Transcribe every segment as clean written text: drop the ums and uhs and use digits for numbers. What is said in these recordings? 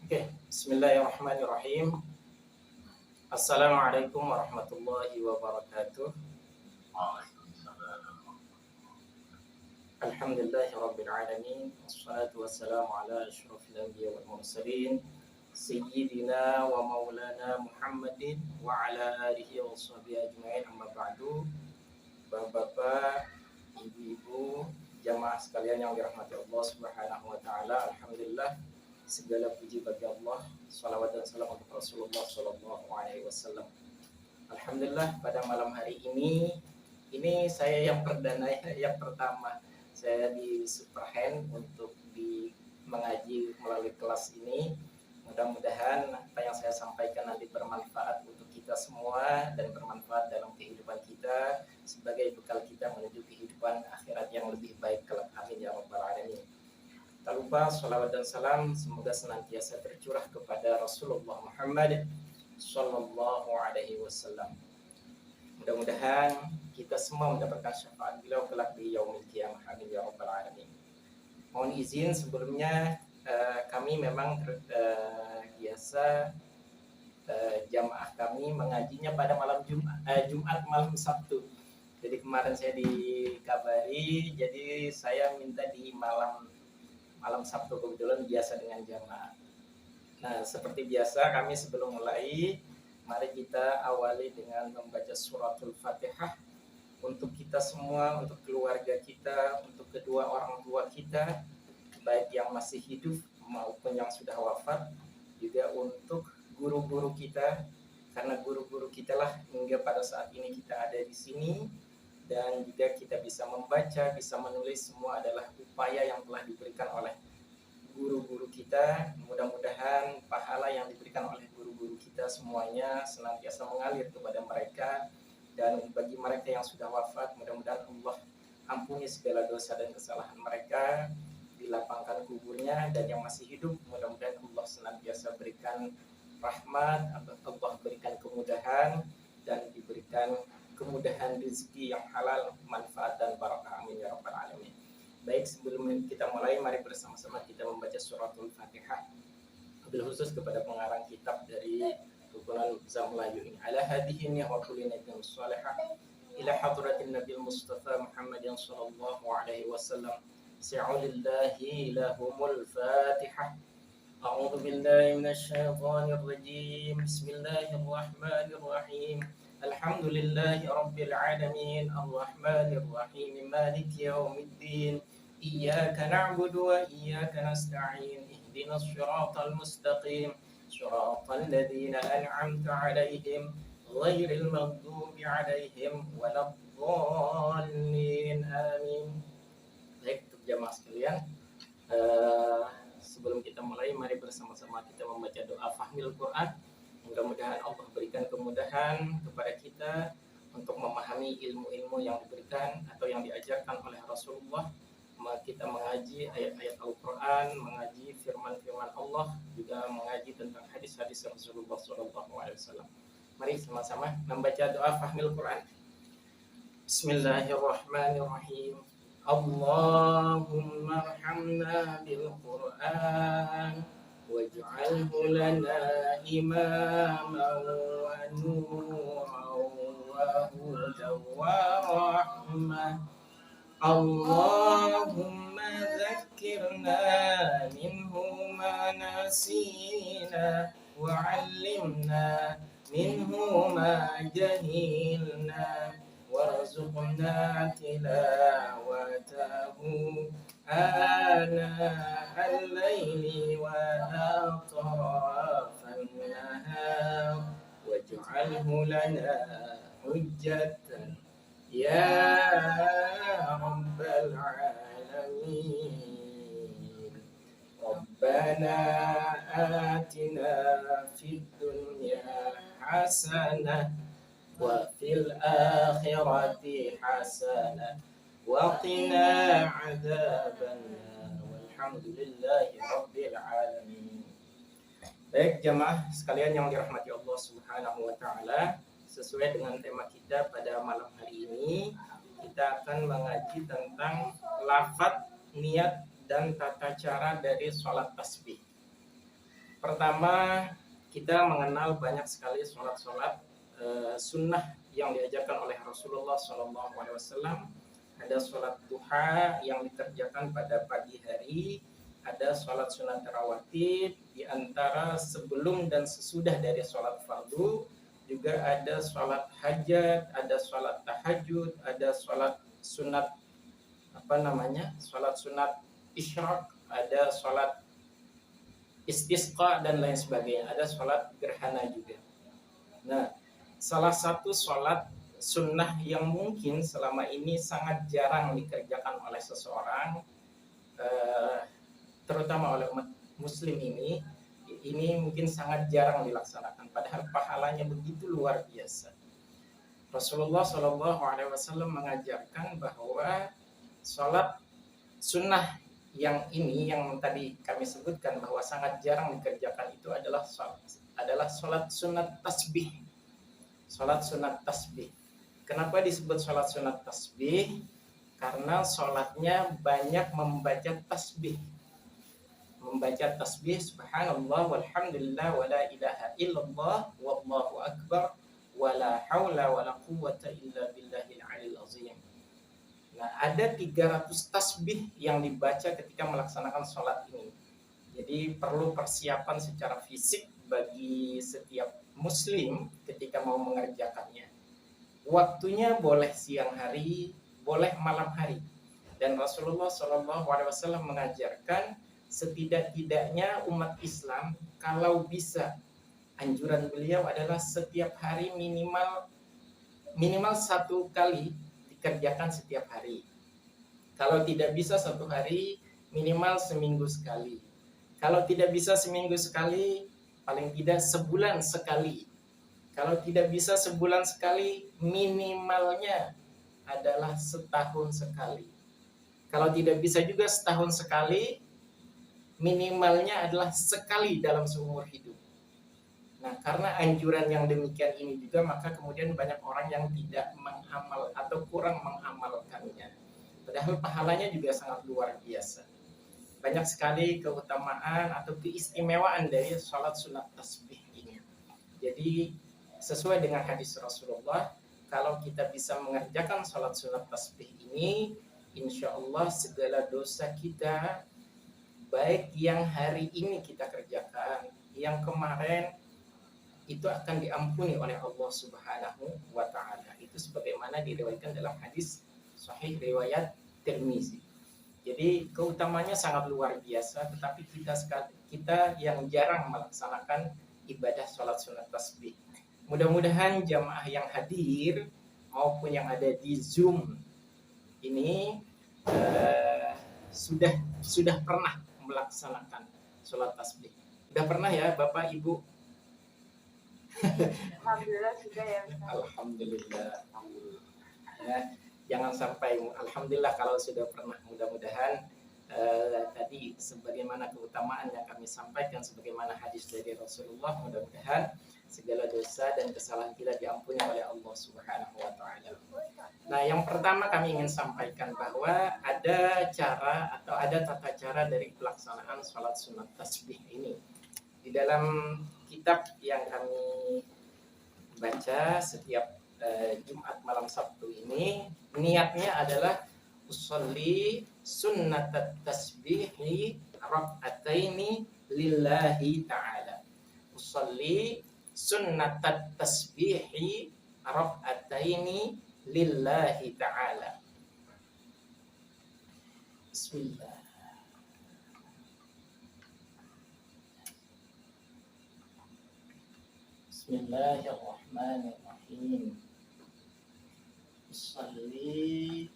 Oke, Bismillahirrahmanirrahim. Assalamualaikum warahmatullahi wabarakatuh. Alhamdulillahirabbil alamin. Wassalatu wassalamu ala asyrofil anbiya wal mursalin sayyidina wa maulana Muhammadin wa ala alihi wa sahbihi ajmain. Amma ba'du. Bapak-bapak, ibu-ibu, jamaah sekalian yang dirahmati Allah Subhanahu wa taala. Alhamdulillah, segala puji bagi Allah. Salawat dan salam untuk Rasulullah sallallahu alaihi wasallam. Alhamdulillah, pada malam hari ini saya yang perdana, yang pertama saya di Superhand untuk mengaji melalui kelas ini. Mudah-mudahan apa yang saya sampaikan nanti bermanfaat untuk kita semua dan bermanfaat dalam kehidupan kita sebagai bekal kita menuju kehidupan akhirat yang lebih baik kelak. Amin ya rabbal alamin. Tak lupa salawat dan salam semoga senantiasa tercurah kepada Rasulullah Muhammad sallallahu alaihi wasallam. Mudah-mudahan kita semua mendapatkan syafaat beliau kelak di yaumil qiyamah. Amin ya rabbal alamin. Mohon izin sebelumnya, kami memang biasa jamaah kami mengajinya pada malam Jumat malam Sabtu. Jadi kemarin saya dikabari, jadi saya minta di malam Sabtu, kebetulan biasa dengan jamaah. Nah, seperti biasa kami sebelum mulai, mari kita awali dengan membaca suratul Fatihah untuk kita semua, untuk keluarga kita, untuk kedua orang tua kita, baik yang masih hidup maupun yang sudah wafat, juga untuk guru-guru kita, karena guru-guru kita lah hingga pada saat ini kita ada di sini, dan juga kita bisa membaca, bisa menulis, semua adalah upaya yang telah diberikan oleh guru-guru kita. Mudah-mudahan pahala yang diberikan oleh guru-guru kita semuanya senantiasa mengalir kepada mereka, dan bagi mereka yang sudah wafat, mudah-mudahan Allah ampuni segala dosa dan kesalahan mereka, dilapangkan kuburnya, dan yang masih hidup mudah-mudahan Allah senantiasa berikan rahmat, Allah berikan kemudahan, dan diberikan kemudahan rezeki yang halal, manfaat dan barakah. Amin ya rabbal alamin. Baik, sebelum kita mulai, mari bersama-sama kita membaca suratul Fatihah. Wabil khusus kepada pengarang kitab dari Rukunan Bahasa Melayu ini. Ala hadihin ya wa kulli nabiyyin salihah ila hadratin Nabil Mustafa Muhammadin sallallahu alaihi wasallam. Si'ulillahi lahumul Fatihah. A'udzu billahi minasyaitonir rajim. Bismillahirrahmanirrahim. Alhamdulillahi rabbil alamin. Arrahmanir rahim. Maliki yaumiddin. Iyyaka na'budu wa iyyaka nasta'in. Ihdinas siratal mustaqim. Siratal ladzina an'amta 'alaihim ghairil maghdubi 'alaihim waladdallin. Amin. Baik, untuk jamaah sekalian, sebelum kita mulai, mari bersama-sama kita membaca doa fahmil Quran. Mudah-mudahan Allah berikan kemudahan kepada kita untuk memahami ilmu-ilmu yang diberikan atau yang diajarkan oleh Rasulullah. Kita mengaji ayat-ayat Al-Quran, mengaji firman-firman Allah, juga mengaji tentang hadis-hadis Rasulullah SAW. Mari sama-sama membaca doa fahmil Quran. Bismillahirrahmanirrahim. Allahumma arhamna bil Quran waj'alhu lana imaman wa nuran wa hudan wa rahmah. Allahumma dzakkirna minhu ma nasina wa 'allimna minhu ma jahilna warzuqna tilawatahu آناء الليل وأطراف النهار واجعله لنا حجة يا رب العالمين. ربنا آتنا في الدنيا حسنة وفي الآخرة حسنة وقنا عذاب النار walhamdulillahi rabbil alamin. Baik jamaah sekalian yang dirahmati Allah Subhanahu wa taala, sesuai dengan tema kita pada malam hari ini, kita akan mengaji tentang lafaz, niat dan tata cara dari sholat tasbih. Pertama, kita mengenal banyak sekali sholat-sholat sunnah yang diajarkan oleh Rasulullah SAW. Ada sholat duha yang dikerjakan pada pagi hari, ada sholat sunat rawatib di antara sebelum dan sesudah dari sholat fardu, juga ada sholat hajat, ada sholat tahajud, ada sholat sunat sholat sunat isyraq, ada sholat istisqa dan lain sebagainya, ada sholat gerhana juga. Nah, salah satu sholat sunnah yang mungkin selama ini sangat jarang dikerjakan oleh seseorang, terutama oleh umat muslim ini mungkin sangat jarang dilaksanakan, padahal pahalanya begitu luar biasa. Rasulullah SAW mengajarkan bahwa sholat sunnah yang tadi kami sebutkan bahwa sangat jarang dikerjakan itu adalah sholat sunat tasbih. Sholat sunat tasbih. Kenapa disebut sholat sunat tasbih? Karena sholatnya banyak membaca tasbih. Membaca tasbih subhanallah walhamdulillah wala ilaha illallah wallahu akbar wala haula wala quwwata illa billahil aliyil azim. Nah, ada 300 tasbih yang dibaca ketika melaksanakan sholat ini. Jadi perlu persiapan secara fisik bagi setiap muslim ketika mau mengerjakannya. Waktunya boleh siang hari, boleh malam hari. Dan Rasulullah SAW mengajarkan setidak-tidaknya umat Islam kalau bisa, anjuran beliau adalah setiap hari minimal 1 kali dikerjakan setiap hari. Kalau tidak bisa 1 hari, minimal seminggu sekali. Kalau tidak bisa seminggu sekali, paling tidak sebulan sekali. Kalau tidak bisa sebulan sekali, minimalnya adalah setahun sekali. Kalau tidak bisa juga setahun sekali, minimalnya adalah sekali dalam seumur hidup. Nah, karena anjuran yang demikian ini juga, maka kemudian banyak orang yang tidak mengamal atau kurang mengamalkannya. Padahal pahalanya juga sangat luar biasa. Banyak sekali keutamaan atau keistimewaan dari sholat sunat tasbih ini. Jadi sesuai dengan hadis Rasulullah, kalau kita bisa mengerjakan sholat sunat tasbih ini, insya Allah segala dosa kita, baik yang hari ini kita kerjakan, yang kemarin, itu akan diampuni oleh Allah Subhanahu wa Ta'ala. Itu sebagaimana diriwayatkan dalam hadis sahih riwayat Tirmizi. Jadi keutamanya sangat luar biasa, tetapi kita yang jarang melaksanakan ibadah sholat sunat tasbih. Mudah-mudahan jamaah yang hadir maupun yang ada di Zoom ini sudah pernah melaksanakan sholat tasbih. Sudah pernah ya Bapak Ibu? Alhamdulillah sudah ya. Alhamdulillah. Ya, jangan sampai alhamdulillah kalau sudah pernah. Mudah-mudahan tadi sebagaimana keutamaan yang kami sampaikan, sebagaimana hadis dari Rasulullah, mudah-mudahan segala dosa dan kesalahan kita diampuni oleh Allah Subhanahu wa Ta'ala. Nah, yang pertama kami ingin sampaikan bahwa ada cara atau ada tata cara dari pelaksanaan sholat sunat tasbih ini. Di dalam kitab yang kami baca setiap Jumat malam Sabtu ini, niatnya adalah usolli sunnat tasbihi rak'ataini lillahi ta'ala. Usolli sunnat tasbihi rak'ataini lillahi ta'ala. Bismillah. Bismillahirrahmanirrahim. Usolli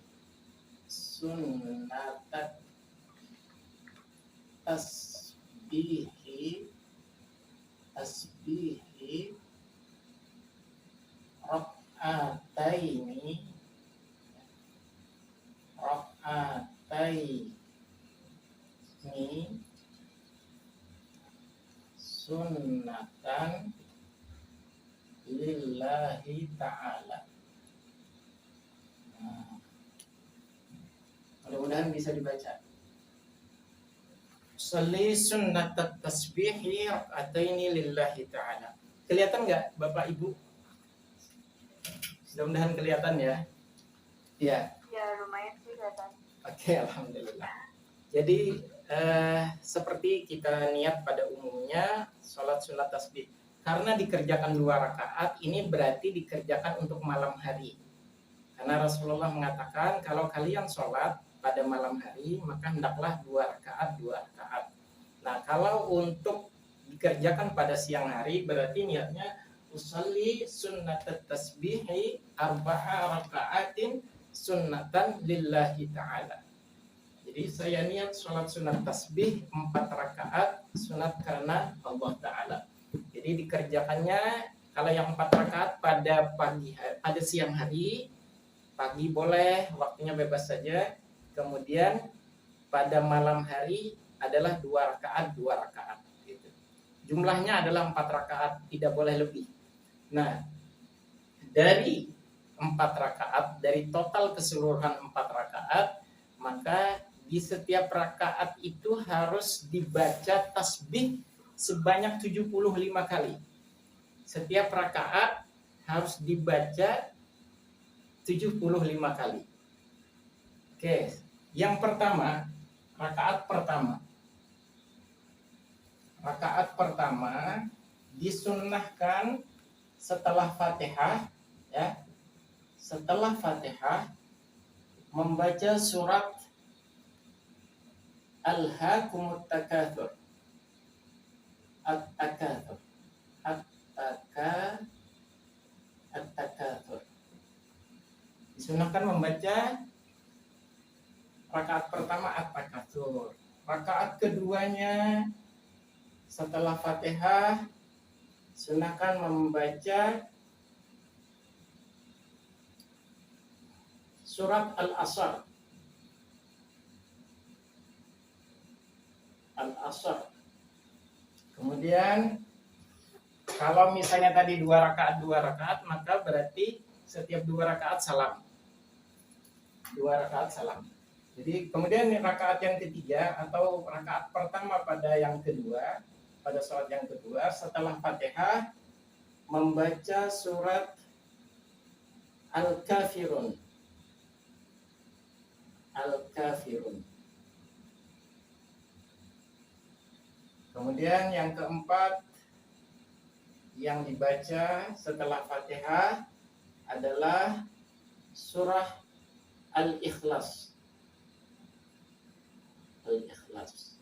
sunnatat tasbihi rak'ataini sunnatan lillahi ta'ala. Mudah-mudahan bisa dibaca. usalli sunnat tasbihi raka'ataini lillahi ta'ala. Kelihatan nggak Bapak Ibu? Mudah-mudahan kelihatan ya. Ya. Ya, lumayan kelihatan. Oke, alhamdulillah. Jadi seperti kita niat pada umumnya sholat sunat tasbih. Karena dikerjakan 2 rakaat, ini berarti dikerjakan untuk malam hari. Karena Rasulullah mengatakan kalau kalian sholat pada malam hari, maka hendaklah 2 rakaat, 2 rakaat. Nah, kalau untuk dikerjakan pada siang hari, berarti niatnya usalli sunnat tasbihi arba'a raka'atin sunnatan lillahi ta'ala. Jadi saya niat sholat sunat tasbih 4 rakaat sunat karena Allah Ta'ala. Jadi dikerjakannya kalau yang 4 rakaat pada pagi hari, pada siang hari, pagi boleh, waktunya bebas saja. Kemudian pada malam hari adalah 2 rakaat, 2 rakaat. Gitu. Jumlahnya adalah 4 rakaat, tidak boleh lebih. Nah, dari 4 rakaat, dari total keseluruhan 4 rakaat, maka di setiap rakaat itu harus dibaca tasbih sebanyak 75 kali. Setiap rakaat harus dibaca 75 kali. Oke, yang pertama, rakaat pertama. Rakaat pertama disunnahkan setelah Fatihah, ya. Setelah Fatihah membaca surat Alhaakumut Takatsur. At-Takatsur. At-Takatsur. Disunahkan membaca rakaat pertama At-Takatsur. Rakaat keduanya setelah Fatihah sunahkan membaca surat Al-Asr. Al-Asr. Kemudian kalau misalnya tadi 2 rakaat, maka berarti setiap 2 rakaat salam. 2 rakaat salam. Jadi kemudian rakaat yang ketiga atau rakaat pertama pada yang kedua, pada sholat yang kedua setelah Fatihah membaca surat Al-Kafirun. Al-Kafirun. Kemudian yang keempat yang dibaca setelah Fatihah adalah surah Al-Ikhlas. Al-Ikhlas.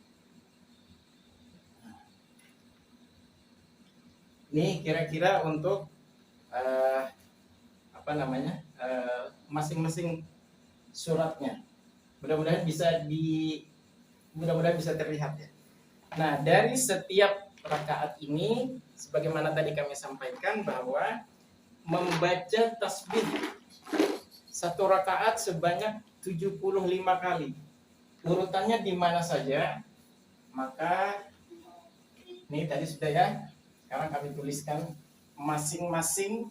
Ini kira-kira untuk masing-masing suratnya. Mudah-mudahan bisa terlihat ya. Nah, dari setiap rakaat ini, sebagaimana tadi kami sampaikan bahwa membaca tasbih 1 rakaat sebanyak 75 kali. Urutannya di mana saja, maka ini tadi sudah ya. Sekarang kami tuliskan masing-masing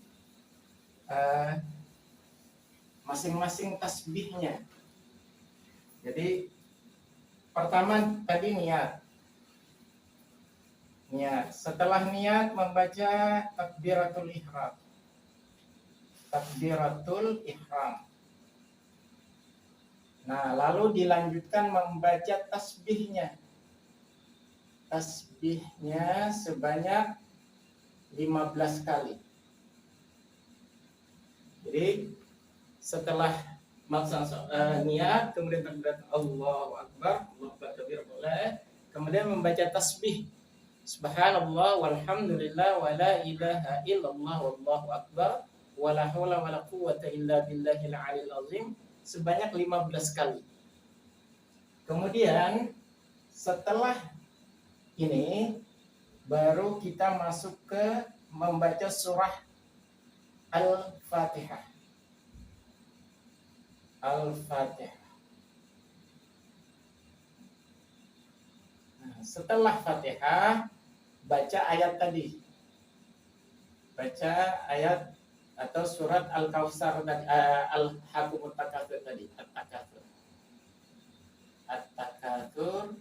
tasbihnya. Jadi pertama tadi niat. Setelah niat membaca takbiratul ihram. Takbiratul ihram. Nah, lalu dilanjutkan membaca tasbihnya. Tasbihnya sebanyak 15 kali. Jadi setelah niat, kemudian takbirat Allahu Akbar, Allahu Akbar boleh, kemudian membaca tasbih Subhanallah walhamdulillah wa la ilaha illallah wallahu akbar wa la haula wa la quwwata illa billahil aliyil azim sebanyak 15 kali. Kemudian setelah ini baru kita masuk ke membaca surah Al-Fatihah. Al-Fatihah. Nah, setelah Fatihah baca ayat tadi. Baca ayat atau surat Al-Kautsar dan Al-Hakumut Takatsur tadi, At-Takatsur. At-Takatsur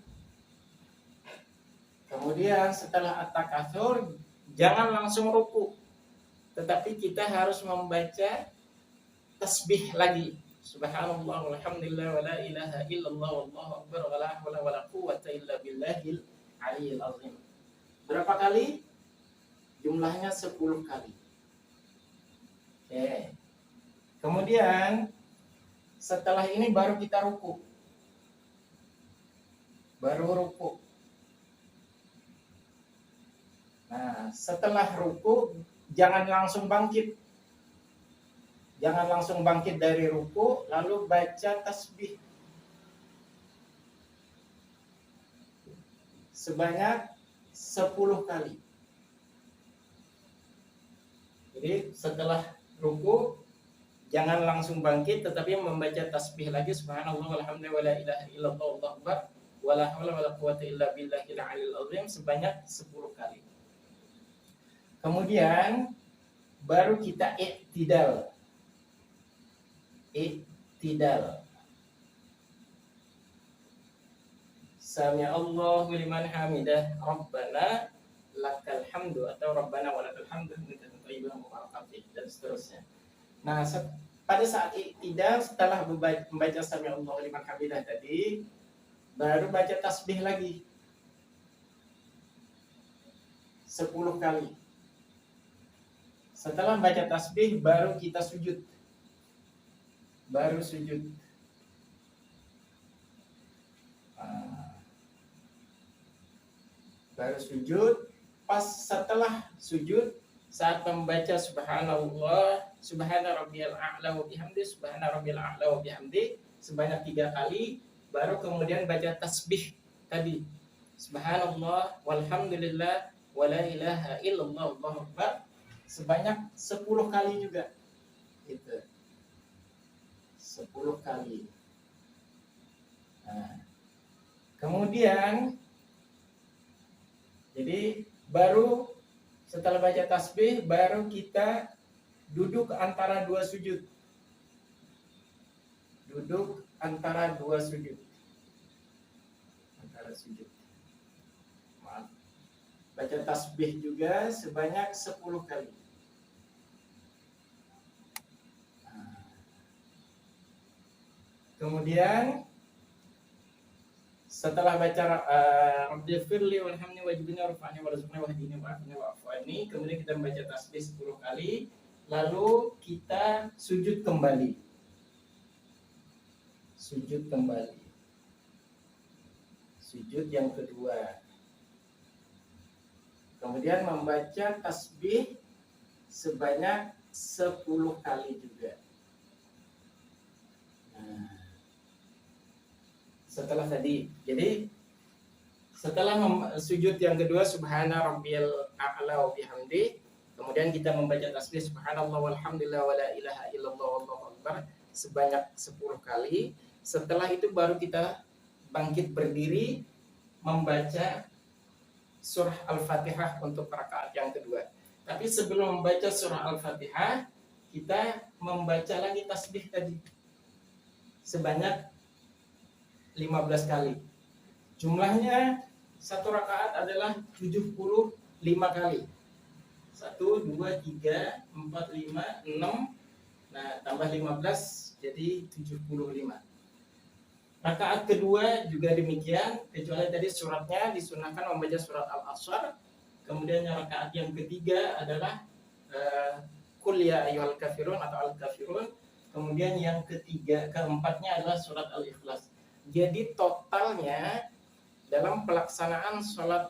Kemudian setelah at-takatsur jangan langsung ruku, tetapi kita harus membaca tasbih lagi. Subhanallah walhamdulillah wala ilaha illallah wallahu akbar wala haula wala quwwata illa billahil aliyil azim. Berapa kali? Jumlahnya 10 kali. Oke. Kemudian setelah ini baru kita ruku. Baru ruku. Nah, setelah ruku jangan langsung bangkit. Jangan langsung bangkit dari ruku lalu baca tasbih sebanyak 10 kali. Jadi setelah ruku jangan langsung bangkit tetapi membaca tasbih lagi subhanallah walhamdulillah wala ilaha illallah wallahu akbar wala haula wala quwwata illa billahil aliyil azim sebanyak 10 kali. Kemudian baru kita i'tidal. I'tidal. Sami Allahu liman hamidah Rabbana lakal hamdu atau Rabbana walakal hamdu dan seterusnya. Nah, pada saat i'tidal setelah membaca Sami Allahu liman hamidah tadi baru baca tasbih lagi 10 kali. Setelah baca tasbih baru kita sujud. Baru sujud. Baru sujud. Pas setelah sujud saat membaca subhanallah subhana rabbiyal a'la wa bihamdi subhana rabbiyal a'la wa bihamdi sebanyak 3 kali baru kemudian baca tasbih tadi subhanallah walhamdulillah wala ilaha illallah wallahu akbar sebanyak 10 kali juga gitu. 10 kali. Nah, kemudian jadi baru setelah baca tasbih baru kita duduk antara 2 sujud. Duduk antara 2 sujud. Antara sujud. Maaf. Baca tasbih juga sebanyak 10 kali. Kemudian setelah baca Rabbighfirli warhamni wajibni warfa'ni warzuqni wahdini wa'afini wa'afani, kemudian kita membaca tasbih 10 kali, lalu kita sujud kembali. Sujud kembali. Sujud yang kedua. Kemudian membaca tasbih sebanyak 10 kali juga. Nah, setelah tadi, jadi setelah sujud yang kedua subhana rabbiyal a'la wa bihamdi, kemudian kita membaca tasbih subhanallah walhamdulillah wala ilaha illallah wallahu akbar sebanyak 10 kali. Setelah itu baru kita bangkit berdiri membaca surah Al-Fatihah untuk rakaat yang kedua. Tapi sebelum membaca surah Al-Fatihah, kita membaca lagi tasbih tadi sebanyak 15 kali. Jumlahnya satu rakaat adalah 75 kali. 1, 2, 3, 4, 5, 6. Nah, tambah 15 jadi 75. Rakaat kedua juga demikian, kecuali tadi suratnya disunahkan membaca surat Al-Asr. Kemudian rakaat yang ketiga adalah Qul ya ayyuhal kafirun atau Al-Kafirun. Kemudian yang keempatnya adalah surat Al-Ikhlas. Jadi totalnya dalam pelaksanaan sholat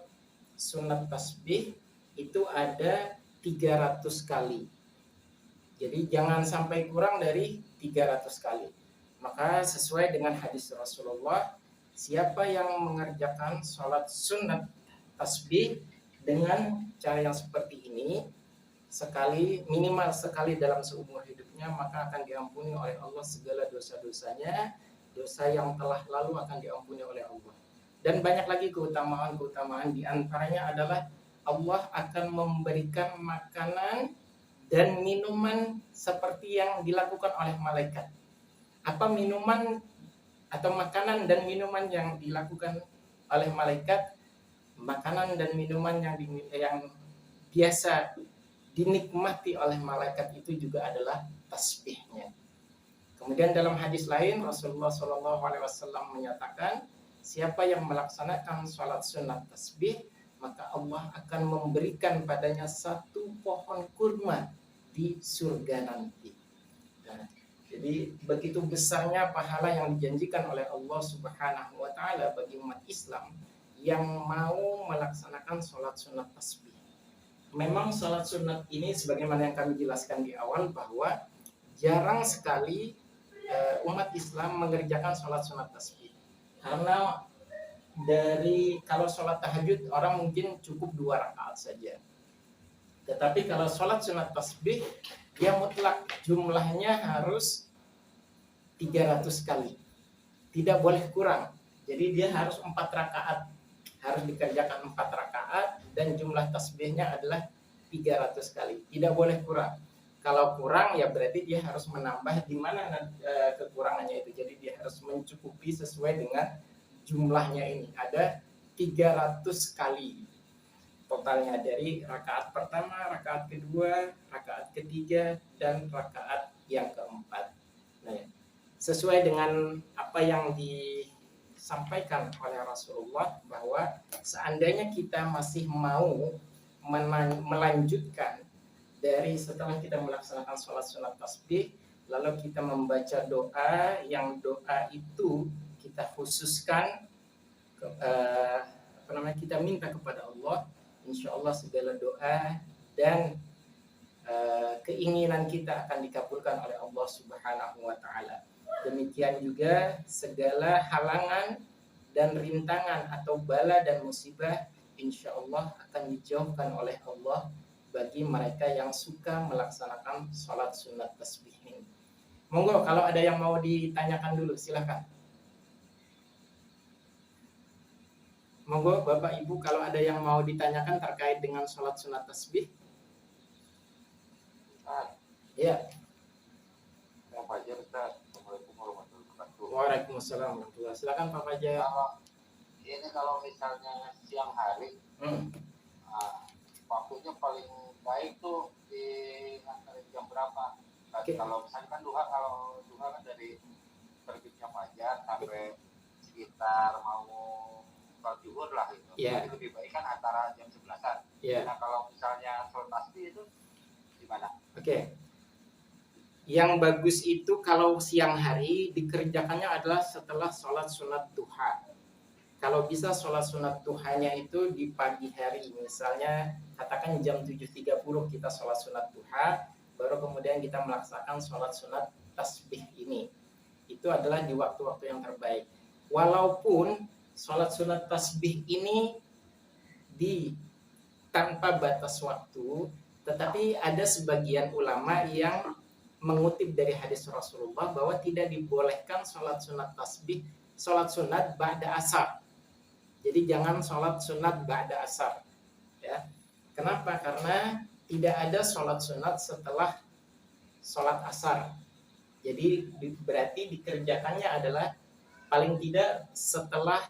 sunat tasbih itu ada 300 kali. Jadi jangan sampai kurang dari 300 kali. Maka sesuai dengan hadis Rasulullah, siapa yang mengerjakan sholat sunat tasbih dengan cara yang seperti ini, minimal sekali dalam seumur hidupnya, maka akan diampuni oleh Allah segala dosa-dosanya. Dosa yang telah lalu akan diampuni oleh Allah. Dan banyak lagi keutamaan-keutamaan, di antaranya adalah Allah akan memberikan makanan dan minuman seperti yang dilakukan oleh malaikat. Apa minuman atau makanan dan minuman yang dilakukan oleh malaikat? makanan dan minuman yang biasa dinikmati oleh malaikat itu juga adalah tasbihnya. Kemudian dalam hadis lain Rasulullah SAW menyatakan, siapa yang melaksanakan sholat sunat tasbih, maka Allah akan memberikan padanya satu pohon kurma di surga nanti. Nah, jadi begitu besarnya pahala yang dijanjikan oleh Allah Subhanahu wa taala bagi umat Islam yang mau melaksanakan sholat sunat tasbih. Memang sholat sunat ini sebagaimana yang kami jelaskan di awal bahwa jarang sekali umat Islam mengerjakan sholat sunat tasbih. Karena kalau sholat tahajud orang mungkin cukup 2 rakaat saja. Tetapi kalau sholat sunat tasbih dia mutlak jumlahnya harus 300 kali. Tidak boleh kurang. Jadi dia harus 4 rakaat. Harus dikerjakan 4 rakaat dan jumlah tasbihnya adalah 300 kali. Tidak boleh kurang. Kalau kurang ya berarti dia harus menambah di mana kekurangannya itu. Jadi dia harus mencukupi sesuai dengan jumlahnya ini. Ada 300 kali totalnya dari rakaat pertama, rakaat kedua, rakaat ketiga, dan rakaat yang keempat. Nah, sesuai dengan apa yang disampaikan oleh Rasulullah bahwa seandainya kita masih mau melanjutkan dari setelah kita melaksanakan sholat sunat tasbih, lalu kita membaca doa yang doa itu kita khususkan kita minta kepada Allah, insya Allah segala doa dan keinginan kita akan dikabulkan oleh Allah Subhanahu wa taala. Demikian juga segala halangan dan rintangan atau bala dan musibah insya Allah akan dijauhkan oleh Allah bagi mereka yang suka melaksanakan sholat sunat tasbih ini. Monggo kalau ada yang mau ditanyakan dulu silakan. Monggo Bapak Ibu kalau ada yang mau ditanyakan terkait dengan sholat sunat tasbih. Ya. Pak Fajar, Ustaz. Assalamualaikum warahmatullahi wabarakatuh. Waalaikumsalam warahmatullahi wabarakatuh. Silakan Pak Fajar. Kalau misalnya siang hari, waktunya paling baik tuh di antara jam berapa? Kalau misalnya kan duha kan dari terbitnya fajar sampai sekitar mau zuhur lah gitu. Yeah. Jadi lebih baik kan antara jam 11-an. Yeah. Nah kalau misalnya sholat tasbih itu gimana? Oke. Yang bagus itu kalau siang hari dikerjakannya adalah setelah sholat sunat duha. Kalau bisa sholat sunat duhanya itu di pagi hari, misalnya katakan jam 7.30 kita sholat sunat duha, baru kemudian kita melaksanakan sholat sunat tasbih ini. Itu adalah di waktu-waktu yang terbaik. Walaupun sholat sunat tasbih ini tanpa batas waktu, tetapi ada sebagian ulama yang mengutip dari hadis Rasulullah bahwa tidak dibolehkan sholat sunat tasbih, sholat sunat ba'da asar. Jadi jangan sholat sunat ba'da asar. Ya. Kenapa? Karena tidak ada sholat sunat setelah sholat asar. Jadi berarti dikerjakannya adalah paling tidak setelah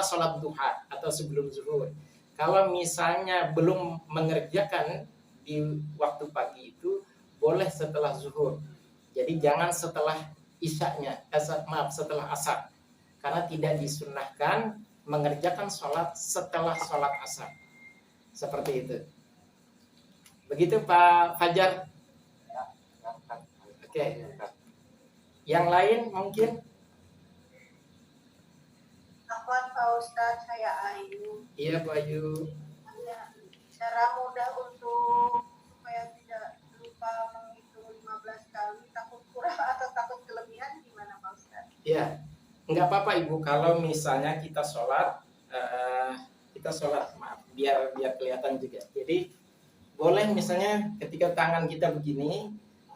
sholat duha atau sebelum zuhur. Kalau misalnya belum mengerjakan di waktu pagi itu, boleh setelah zuhur. Jadi jangan setelah setelah asar. Karena tidak disunnahkan mengerjakan sholat setelah sholat asar. Seperti itu. Begitu Pak Fajar. Oke. Yang lain mungkin? Pak Ustadz, saya Ayu. Iya Pak Ayu. Cara mudah untuk supaya tidak lupa menghitung 15 kali, takut kurang atau takut kelebihan gimana Pak Ustadz? Iya, nggak apa-apa Ibu kalau misalnya kita sholat biar kelihatan juga. Jadi boleh misalnya ketika tangan kita begini,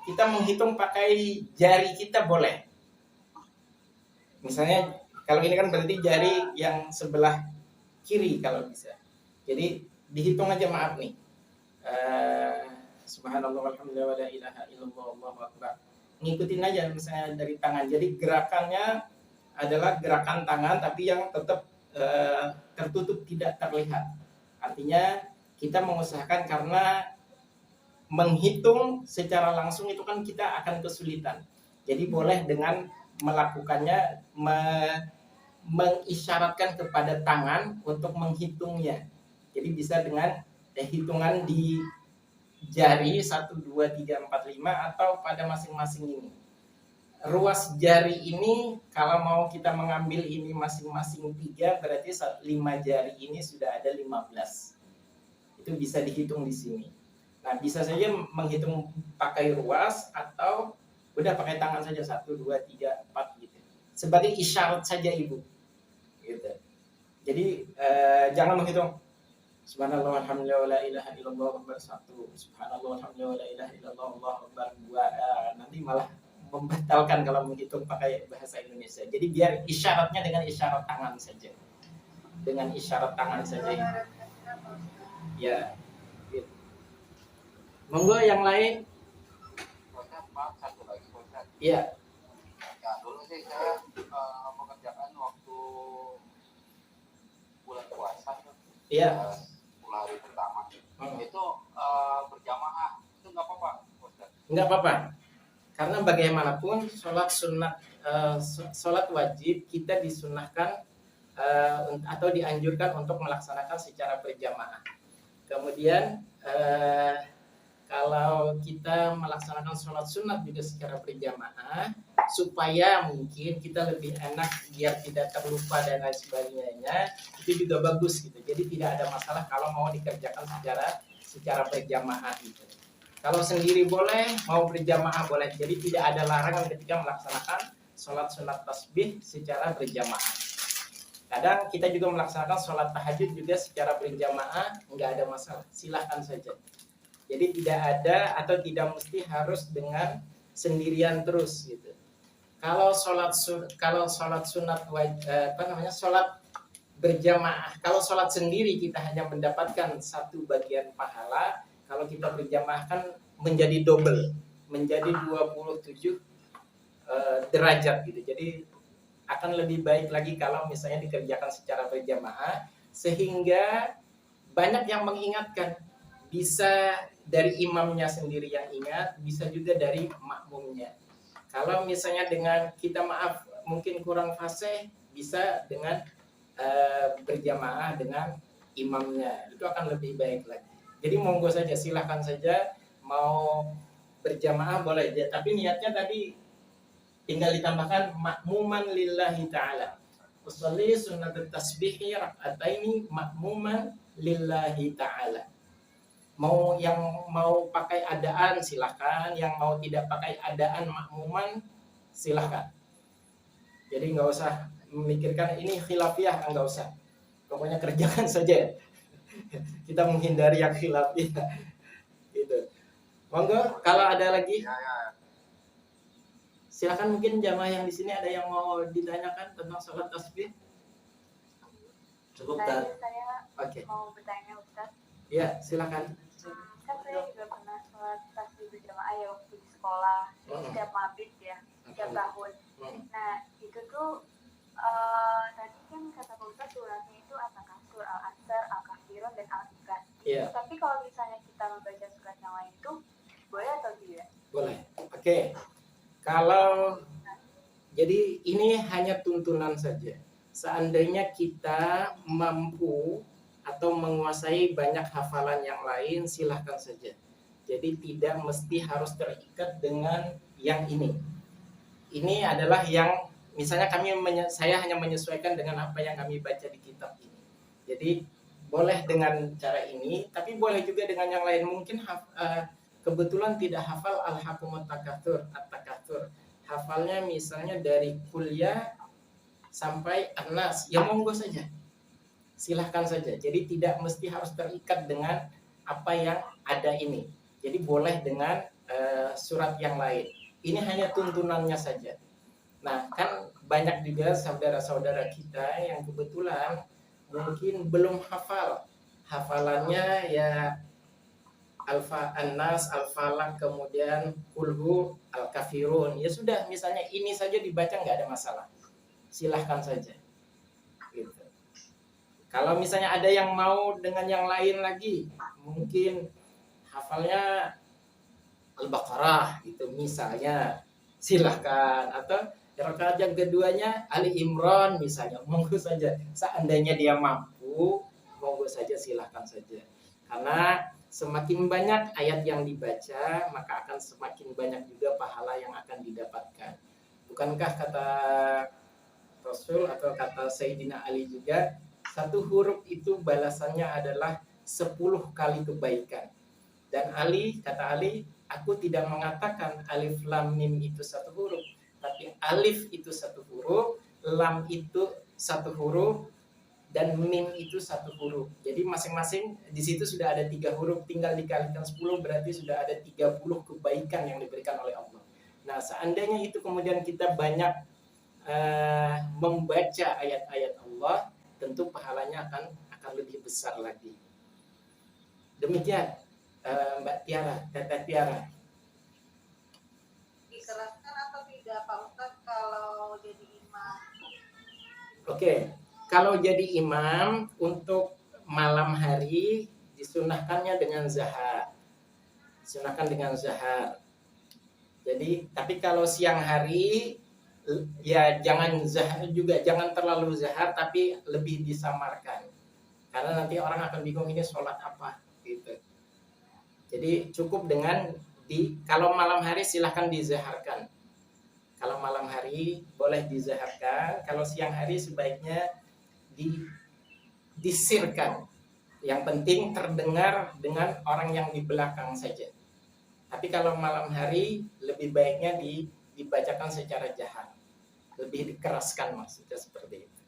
kita menghitung pakai jari kita boleh. Misalnya kalau ini kan berarti jari yang sebelah kiri kalau bisa. Jadi dihitung aja maaf nih. Subhanallah walhamdulillah wa la ilaha illallah wallahu akbar. Ngikutin aja misalnya dari tangan. Jadi gerakannya adalah gerakan tangan tapi yang tetap tertutup, tidak terlihat. Artinya kita mengusahakan, karena menghitung secara langsung itu kan kita akan kesulitan. Jadi boleh dengan melakukannya, mengisyaratkan kepada tangan untuk menghitungnya. Jadi bisa dengan hitungan di jari 1, 2, 3, 4, 5 atau pada masing-masing ini. Ruas jari ini kalau mau kita mengambil ini masing-masing 3, berarti 5 jari ini sudah ada 15. Itu bisa dihitung di sini. Nah, bisa saja menghitung pakai ruas atau udah pakai tangan saja 1, 2, 3, 4 gitu. Sebagai isyarat saja Ibu. Gitu. Jadi jangan menghitung subhanallah walhamdulillah wala ilaha illallah akbar 1, subhanallah walhamdulillah wala ilaha illallah Allahu akbar 2. Nanti malah membatalkan kalau menghitung pakai bahasa Indonesia. Jadi biar isyaratnya dengan isyarat tangan saja. Dengan isyarat tangan saja. Ya. Gitu. Monggo yang lain. Maaf, satu lagi Ustaz. Iya. Ya dulu sih saya mengerjakan waktu bulan puasa. Iya. 10 hari pertama. Itu berjamaah itu nggak apa-apa Ustaz? Nggak apa-apa. Karena bagaimanapun sholat sunat, sholat wajib kita disunahkan atau dianjurkan untuk melaksanakan secara berjamaah. Kemudian kalau kita melaksanakan sholat sunat juga secara berjamaah, supaya mungkin kita lebih enak biar tidak terlupa dan lain sebagainya, itu juga bagus gitu. Jadi tidak ada masalah kalau mau dikerjakan secara berjamaah gitu. Kalau sendiri boleh, mau berjamaah boleh. Jadi tidak ada larangan ketika melaksanakan sholat sunat tasbih secara berjamaah. Kadang kita juga melaksanakan sholat tahajud juga secara berjamaah, nggak ada masalah, silahkan saja. Jadi tidak ada atau tidak mesti harus dengan sendirian terus gitu. Kalau sholat sunat sholat berjamaah, kalau sholat sendiri kita hanya mendapatkan 1 bagian pahala. Kalau kita berjamaah kan menjadi double, menjadi 27 derajat gitu. Jadi akan lebih baik lagi kalau misalnya dikerjakan secara berjamaah, sehingga banyak yang mengingatkan. Bisa dari imamnya sendiri yang ingat, bisa juga dari makmumnya. Kalau misalnya dengan kita mungkin kurang fasih, bisa dengan berjamaah dengan imamnya. Itu akan lebih baik lagi. Jadi monggo saja, silahkan saja mau berjamaah boleh. Tapi niatnya tadi tinggal ditambahkan makmuman lillahi ta'ala. Usolli sunat tasbihi rak'ataini makmuman lillahi ta'ala. Yang mau pakai adaan silahkan, yang mau tidak pakai adaan makmuman silahkan. Jadi nggak usah memikirkan ini khilafiyah, nggak usah. Pokoknya kerjakan saja. Kita menghindari yang khilafiyah. Gitu. Monggo, kalau ada lagi. Silakan, mungkin jamaah yang di sini ada yang mau ditanyakan tentang sholat tasbih. Cukup tak? Saya mau bertanya Ustaz. Ya, silakan. Kan saya juga pernah sholat tasbih berjamaah ya waktu di sekolah, setiap maghrib ya, setiap tahun. Nah itu tuh tadi kan kata Pak Ustaz suratnya itu At-Takasur, Al-Asr, Al-Kafirun, dan Al-Ikhlas. Tapi kalau misalnya kita membaca surat yang lain itu boleh atau tidak? Boleh. Oke. Kalau jadi ini hanya tuntunan saja. Seandainya kita mampu atau menguasai banyak hafalan yang lain, silahkan saja. Jadi tidak mesti harus terikat dengan yang ini. Ini adalah yang misalnya saya hanya menyesuaikan dengan apa yang kami baca di kitab ini. Jadi boleh dengan cara ini, tapi boleh juga dengan yang lain. Mungkin kebetulan tidak hafal Al-Hakumut Takatsur, At-Takatsur. Hafalnya misalnya dari kuliah sampai An-Nas, ya monggo saja. Silahkan saja. Jadi tidak mesti harus terikat dengan apa yang ada ini. Jadi boleh dengan surat yang lain. Ini hanya tuntunannya saja. Nah, kan banyak juga saudara-saudara kita yang kebetulan mungkin belum hafal. Hafalannya ya An-Nas, Al-Falaq, kemudian Kulhu, Al-Kafirun. Ya sudah, misalnya ini saja dibaca nggak ada masalah. Silahkan saja. Gitu. Kalau misalnya ada yang mau dengan yang lain lagi, mungkin hafalnya Al-Baqarah gitu misalnya, silahkan. Atau rakaat yang keduanya Ali Imran misalnya, monggo saja. Seandainya dia mampu, monggo saja, silahkan saja. Karena semakin banyak ayat yang dibaca, maka akan semakin banyak juga pahala yang akan didapatkan. Bukankah kata Rasul atau kata Sayyidina Ali juga, satu huruf itu balasannya adalah 10 kali kebaikan. Dan Ali, kata Ali, aku tidak mengatakan alif lam mim itu satu huruf, tapi alif itu satu huruf, lam itu satu huruf, dan mim itu satu huruf. Jadi masing-masing di situ sudah ada 3 huruf, tinggal dikalikan 10 berarti sudah ada 30 kebaikan yang diberikan oleh Allah. Nah, seandainya itu kemudian kita banyak membaca ayat-ayat Allah, tentu pahalanya akan lebih besar lagi. Demikian Mbak Tiara, Teteh Tiara. Dikeraskan atau tidak Pak Ustadz kalau jadi imam? Oke, kalau jadi imam untuk malam hari disunahkannya dengan zahar. Disunahkan dengan zahar. Jadi, tapi kalau siang hari ya jangan zahar juga, jangan terlalu zahar, tapi lebih disamarkan. Karena nanti orang akan bingung ini sholat apa gitu. Jadi cukup dengan kalau malam hari silahkan dizaharkan. Kalau malam hari boleh dizaharkan, kalau siang hari sebaiknya disirkan. Yang penting terdengar dengan orang yang di belakang saja. Tapi kalau malam hari lebih baiknya dibacakan secara jahar. Lebih dikeraskan, maksudnya seperti itu.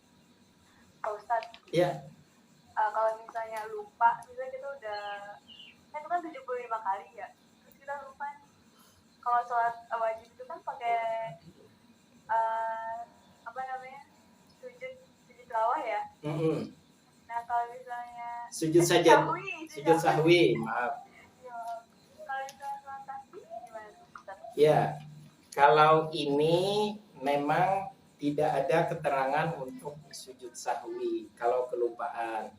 Pak Ustadz, ya. Kalau misalnya lupa, misalnya kita udah, kan itu kan 75 kali ya, terus kita lupa nih. Kalau sholat wajib itu kan pakai sujud tilawah ya. Nah kalau misalnya sujud sahwi, maaf. Kalau misalnya sholat tasbih gimana tuh Ustaz? Ya, kalau ini memang tidak ada keterangan untuk sujud sahwi kalau kelupaan.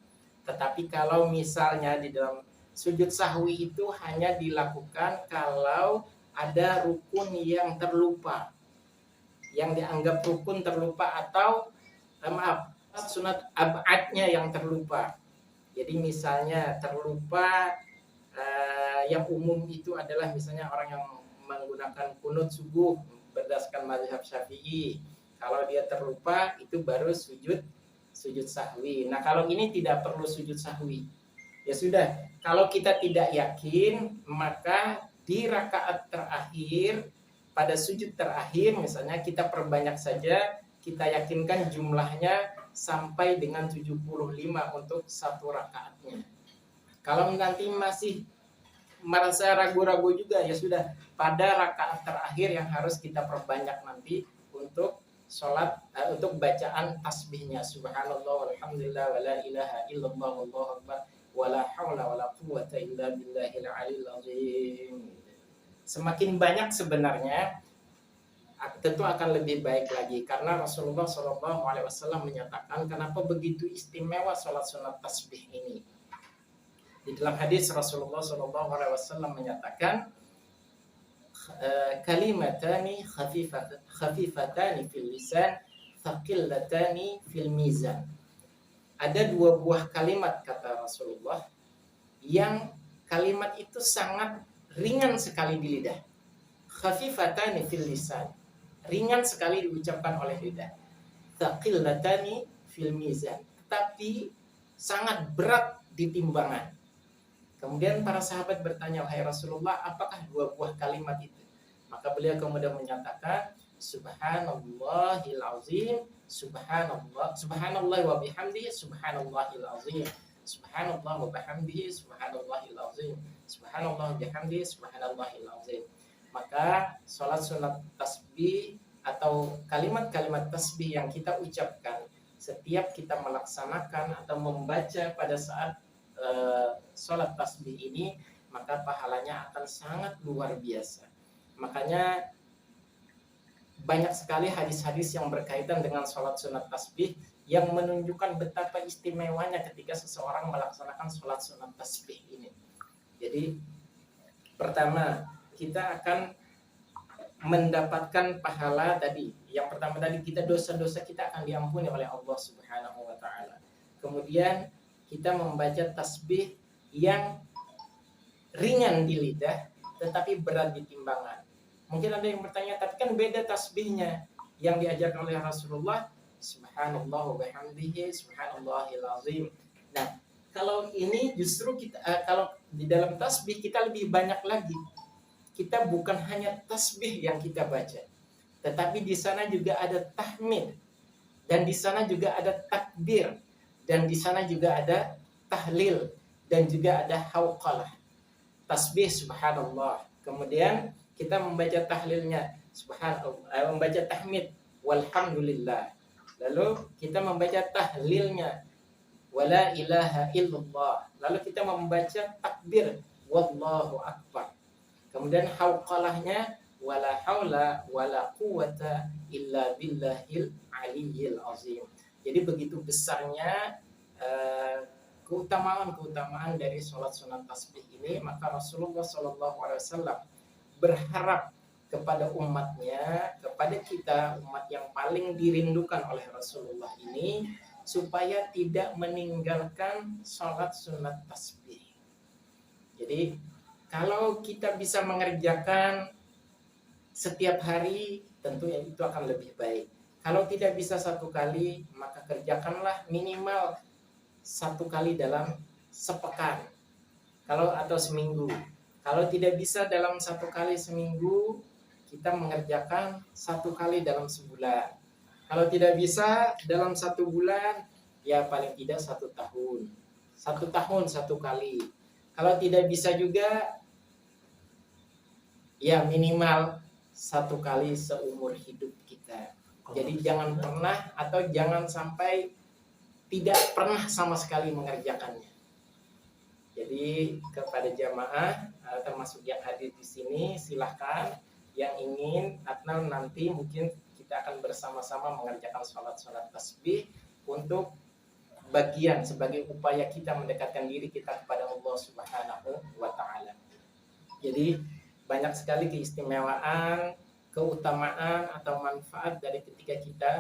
Tetapi kalau misalnya di dalam sujud sahwi itu hanya dilakukan kalau ada rukun yang terlupa, yang dianggap rukun terlupa, atau sunat abadnya yang terlupa. Jadi misalnya terlupa yang umum itu adalah misalnya orang yang menggunakan kunut subuh berdasarkan mazhab Syafi'i. Kalau dia terlupa itu baru sujud sahwi. Nah, kalau ini tidak perlu sujud sahwi. Ya sudah, kalau kita tidak yakin, maka di rakaat terakhir, pada sujud terakhir misalnya kita perbanyak saja, kita yakinkan jumlahnya sampai dengan 75 untuk satu rakaatnya. Kalau nanti masih merasa ragu-ragu juga, ya sudah, pada rakaat terakhir yang harus kita perbanyak nanti untuk sholat, untuk bacaan tasbihnya, subhanallah walhamdulillah wala ilaha illallah wallahu akbar wala haula wala quwwata illa billahil aliyil azim. Semakin banyak sebenarnya tentu akan lebih baik lagi, karena Rasulullah SAW menyatakan kenapa begitu istimewa sholat sunat tasbih ini. Di dalam hadis Rasulullah SAW menyatakan kalimatani khafifatani fil lisan thaqillatani fil mizan. Ada 2 buah kalimat, kata Rasulullah, yang kalimat itu sangat ringan sekali di lidah. Khafifatani fil lisan, ringan sekali diucapkan oleh lidah. Thaqillatani fil mizan, tapi sangat berat di timbangan. Kemudian para sahabat bertanya, wahai Rasulullah, apakah 2 buah kalimat itu? Maka beliau kemudian menyatakan, subhanallahil azim, subhanallah wa bihamdihi, subhanallahil azim, subhanallah wa bihamdihi, subhanallahil azim, subhanallah wa bihamdihi, subhanallahil azim. Maka sholat sunat tasbih atau kalimat-kalimat tasbih yang kita ucapkan setiap kita melaksanakan atau membaca pada saat sholat tasbih ini, maka pahalanya akan sangat luar biasa. Makanya banyak sekali hadis-hadis yang berkaitan dengan sholat sunat tasbih yang menunjukkan betapa istimewanya ketika seseorang melaksanakan sholat sunat tasbih ini. Jadi pertama, kita akan mendapatkan pahala tadi. Yang pertama tadi, kita dosa-dosa kita akan diampuni oleh Allah Subhanahu wa taala. Kemudian kita membaca tasbih yang ringan di lidah tetapi berat di timbangan. Mungkin ada yang bertanya, tapi kan beda tasbihnya. Yang diajarkan oleh Rasulullah, subhanallah wa bihamdihi subhanallahil azim. Nah, kalau ini justru kita kalau di dalam tasbih kita lebih banyak lagi. Kita bukan hanya tasbih yang kita baca, tetapi di sana juga ada tahmid, dan di sana juga ada takbir, dan di sana juga ada tahlil, dan juga ada hauqalah. Tasbih subhanallah, kemudian kita membaca tahlilnya subhanallah, membaca tahmid walhamdulillah, lalu kita membaca tahlilnya wala ilaha illallah, lalu kita membaca takbir wallahu akbar, kemudian hauqalahnya wala haula wala quwata illa billahil aliyyil azim. Jadi begitu besarnya keutamaan dari sholat sunat tasbih ini, maka Rasulullah SAW berharap kepada umatnya, kepada kita umat yang paling dirindukan oleh Rasulullah ini, supaya tidak meninggalkan sholat sunat tasbih. Jadi kalau kita bisa mengerjakan setiap hari, tentu ya itu akan lebih baik. Kalau tidak bisa satu kali, maka kerjakanlah minimal satu kali dalam sepekan, atau seminggu. Kalau tidak bisa dalam satu kali seminggu, kita mengerjakan satu kali dalam sebulan. Kalau tidak bisa dalam 1 bulan, ya paling tidak 1 tahun. 1 tahun 1 kali. Kalau tidak bisa juga, ya minimal 1 kali seumur hidup kita. Jadi jangan pernah atau jangan sampai tidak pernah sama sekali mengerjakannya. Jadi kepada jamaah termasuk yang hadir di sini, silahkan yang ingin atau nanti mungkin kita akan bersama-sama mengerjakan sholat tasbih untuk bagian sebagai upaya kita mendekatkan diri kita kepada Allah Subhanahu wa taala. Jadi banyak sekali keistimewaan, keutamaan atau manfaat dari ketika kita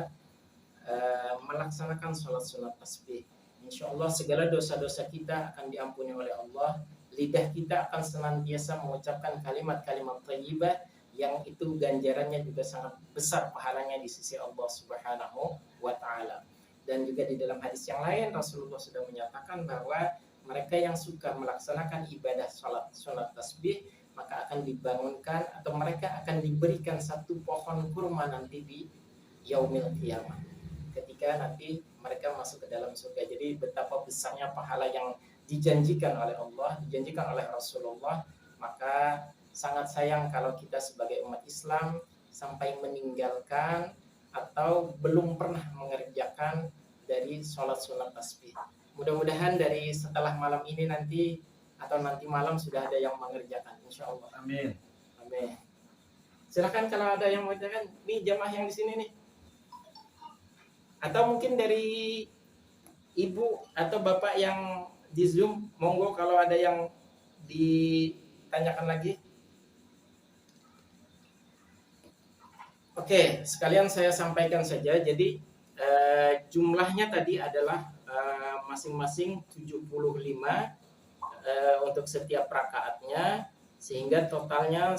melaksanakan sholat sunat tasbih. Insya Allah segala dosa-dosa kita akan diampuni oleh Allah. Lidah kita akan senantiasa mengucapkan kalimat-kalimat thayyibah yang itu ganjarannya juga sangat besar pahalanya di sisi Allah Subhanahu wa taala. Dan juga di dalam hadis yang lain Rasulullah sudah menyatakan bahwa mereka yang suka melaksanakan ibadah sholat sunat tasbih, maka akan dibangunkan atau mereka akan diberikan 1 pohon kurma nanti di yaumil qiyamah, ketika nanti mereka masuk ke dalam surga. Jadi betapa besarnya pahala yang dijanjikan oleh Allah, dijanjikan oleh Rasulullah. Maka sangat sayang kalau kita sebagai umat Islam sampai meninggalkan atau belum pernah mengerjakan dari sholat sunat tasbih. Mudah-mudahan dari setelah malam ini nanti atau nanti malam sudah ada yang mengerjakan, insya Allah. Amin. Amin. Silakan kalau ada yang mengerjakan, nih jamaah yang di sini nih. Atau mungkin dari ibu atau bapak yang di Zoom, monggo kalau ada yang ditanyakan lagi. Oke, sekalian saya sampaikan saja. Jadi jumlahnya tadi adalah masing-masing 75 untuk setiap rakaatnya, sehingga totalnya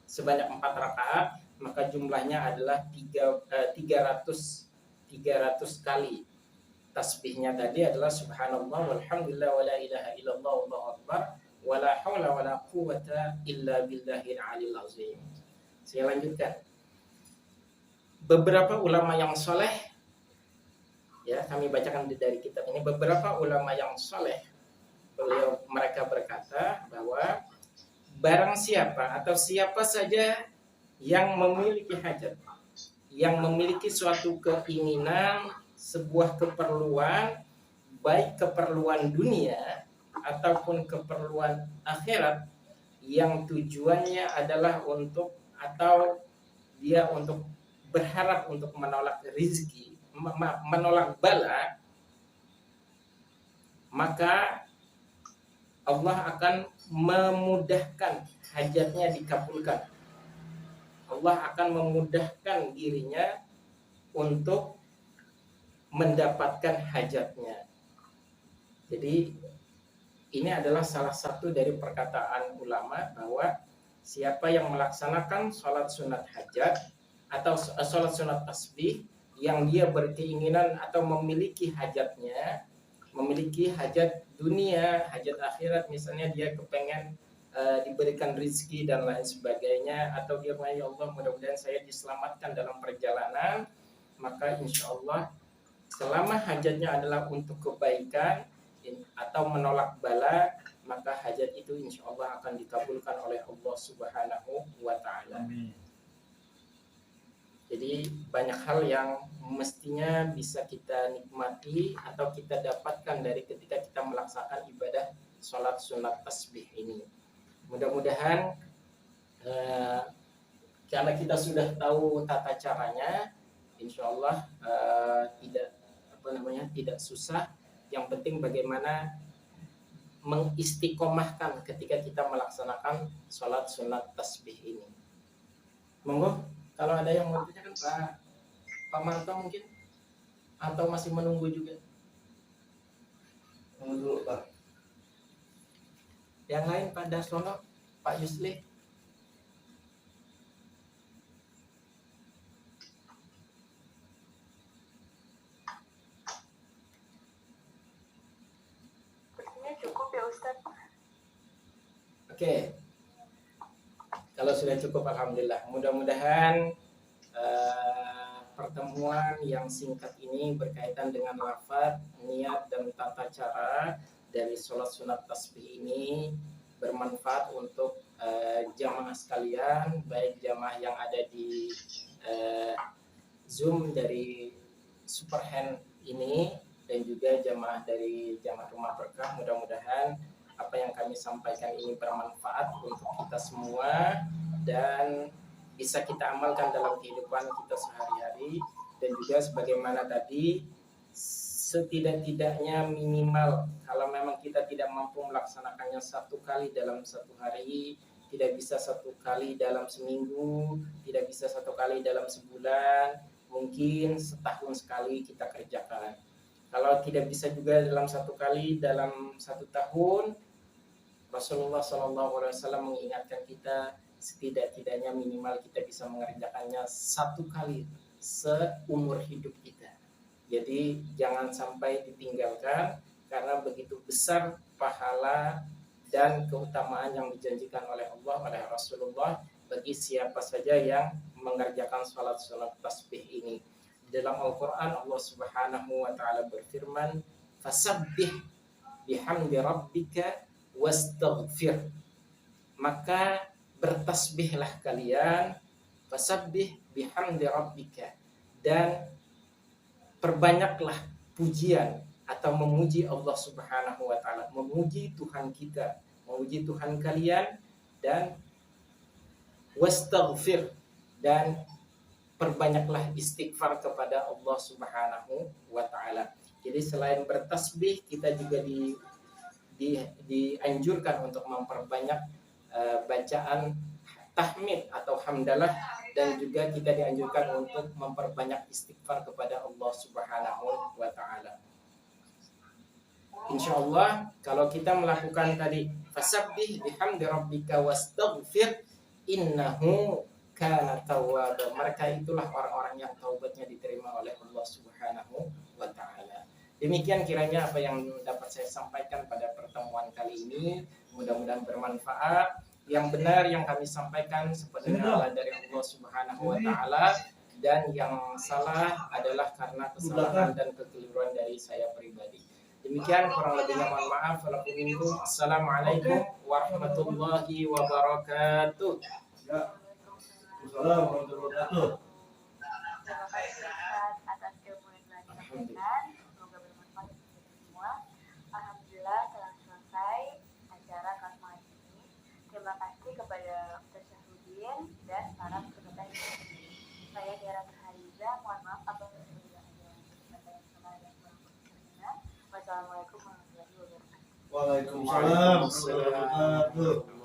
sebanyak 4 rakaat, maka jumlahnya adalah 300 kali. Tasbihnya tadi adalah subhanallah walhamdulillah wala ilaha illallah wallahu akbar wala haula wala quwata illa billahil aliyil azim. Saya lanjutkan. Beberapa ulama yang soleh, ya kami bacakan dari kitab ini, beberapa ulama yang soleh, mereka berkata bahwa barang siapa atau siapa saja yang memiliki hajat, yang memiliki suatu keinginan, sebuah keperluan, baik keperluan dunia ataupun keperluan akhirat, yang tujuannya adalah untuk atau dia untuk berharap untuk menolak rezeki, menolak bala, maka Allah akan memudahkan hajatnya dikabulkan. Allah akan memudahkan dirinya untuk mendapatkan hajatnya. Jadi ini adalah salah satu dari perkataan ulama bahwa siapa yang melaksanakan sholat sunat hajat atau sholat sunat tasbih yang dia berkeinginan atau memiliki hajatnya, memiliki hajat dunia, hajat akhirat, misalnya dia kepengen diberikan rezeki dan lain sebagainya, atau dia ya Allah mudah-mudahan saya diselamatkan dalam perjalanan, maka insya Allah selama hajatnya adalah untuk kebaikan atau menolak bala, maka hajat itu insya Allah akan dikabulkan oleh Allah Subhanahu wa Ta'ala. Jadi banyak hal yang mestinya bisa kita nikmati atau kita dapatkan dari ketika kita melaksanakan ibadah sholat sunat tasbih ini. Mudah-mudahan karena kita sudah tahu tata caranya, insya Allah tidak susah. Yang penting bagaimana mengistiqomahkan ketika kita melaksanakan sholat sunat tasbih ini. Monggo, kalau ada yang mau ditanyakan Pak Marto mungkin, atau masih menunggu juga? Tunggu dulu Pak. Yang lain Pak Darsono, Pak Yusli. Sepertinya cukup ya Ustaz. Oke. Kalau sudah cukup alhamdulillah. Mudah-mudahan pertemuan yang singkat ini berkaitan dengan lafaz, niat dan tata cara dari sholat sunat tasbih ini bermanfaat untuk jamaah sekalian, baik jamaah yang ada di Zoom dari Superhand ini dan juga jamaah dari jamaah Rumah Berkah. Mudah-mudahan apa yang kami sampaikan ini bermanfaat untuk kita semua dan bisa kita amalkan dalam kehidupan kita sehari-hari, dan juga sebagaimana tadi setidak-tidaknya minimal kalau memang kita tidak mampu melaksanakannya satu kali dalam satu hari, tidak bisa satu kali dalam seminggu, tidak bisa satu kali dalam sebulan, mungkin setahun sekali kita kerjakan. Kalau tidak bisa juga dalam satu kali dalam satu tahun, Rasulullah SAW mengingatkan kita setidak-tidaknya minimal kita bisa mengerjakannya satu kali seumur hidup kita. Jadi jangan sampai ditinggalkan, karena begitu besar pahala dan keutamaan yang dijanjikan oleh Allah, oleh Rasulullah bagi siapa saja yang mengerjakan salat tasbih ini. Di dalam Al-Quran Allah Subhanahu wa Ta'ala berfirman, fasabbih bihamdi rabbika wastaghfir, maka bertasbihlah kalian, fasabbih bihamdi rabbika, dan perbanyaklah pujian atau memuji Allah Subhanahu wa Ta'ala, memuji Tuhan kita, memuji Tuhan kalian, dan wastaghfir, dan perbanyaklah istighfar kepada Allah Subhanahu wa Ta'ala. Jadi selain bertasbih, kita juga dianjurkan untuk memperbanyak bacaan tahmid atau hamdalah, dan juga kita dianjurkan untuk memperbanyak istighfar kepada Allah Subhanahu wa Ta'ala. Insyaallah kalau kita melakukan tadi fasabbih bihamdi rabbika wastaghfir innahu kana tawwaba, mereka itulah orang-orang yang taubatnya diterima oleh Allah Subhanahu wa Ta'ala. Demikian kiranya apa yang dapat saya sampaikan pada pertemuan kali ini, mudah-mudahan bermanfaat. Yang benar yang kami sampaikan sepenuhnya dari Allah Subhanahu wa Ta'ala, dan yang salah adalah karena kesalahan dan kekeliruan dari saya pribadi. Demikian, kurang lebihnya mohon maaf. Assalamualaikum warahmatullahi wabarakatuh. Assalamualaikum warahmatullahi wabarakatuh. Terima kasih Ustaz atas ilmu yang telah disampaikan. Semoga bermanfaat untuk kita semua. Alhamdulillah telah selesai acara kelas malam ini. Terima kasih kepada Ustaz Syahruddin dan para peserta didik. Saya Tiara Berhariza, mohon maaf apabila ada yang salah dan kurang berkenan. Wassalamualaikum warahmatullahi wabarakatuh. Waalaikumsalam warahmatullahi wabarakatuh.